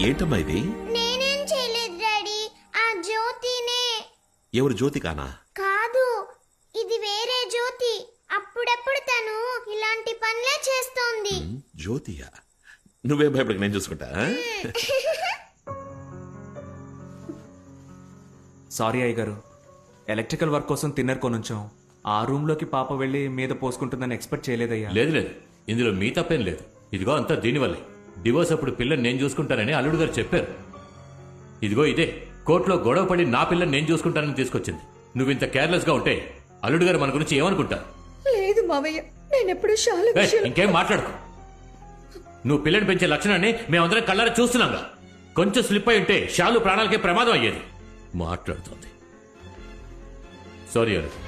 ఏంటమ్మా ఇది? నేనేం చేయలేదు డాడీ, ఆ జ్యోతినే. ఎవరు జ్యోతి కానా? కాదు, ఇది వేరే జ్యోతి. అప్పుడప్పుడు తను ఇలాంటి పనులే చేస్తోంది. జ్యోతియా? నువ్వేం భయపడక, నేను చూసుకుంటా. సారీ అయ్య గారు, ఎలక్ట్రికల్ వర్క్ కోసం తిన్నర్ కొనుంచాం. ఆ రూమ్ లోకి పాప వెళ్ళి మీద పోసుకుంటుందని ఎక్స్పెక్ట్ చేయలేదయ్యా. లేదు లేదు, ఇందులో మీ తప్పేం లేదు. ఇదిగో అంతా దీనివల్లే. డివోర్స్ అప్పుడు పిల్లని నేను చూసుకుంటానని అల్లుడు గారు చెప్పారు. ఇదిగో ఇదే కోర్టులో గొడవ పడి నా పిల్లని నేను చూసుకుంటానని తీసుకొచ్చింది. నువ్వు ఇంత కేర్లెస్ గా ఉంటే అల్లుడు గారు మన గురించి ఏమనుకుంటారు? లేదు మావయ్య, నేనెప్పుడు శాలు ఇంకేం మాట్లాడుకో. నువ్వు పిల్లని పెంచే లక్షణాన్ని మేమందరం కళ్ళారా చూస్తున్నాంగా. కొంచెం స్లిప్ అయి ఉంటే షాలు ప్రాణాలకే ప్రమాదం అయ్యేది. మాట్లాడుతోంది. సారీ అల్లుడు.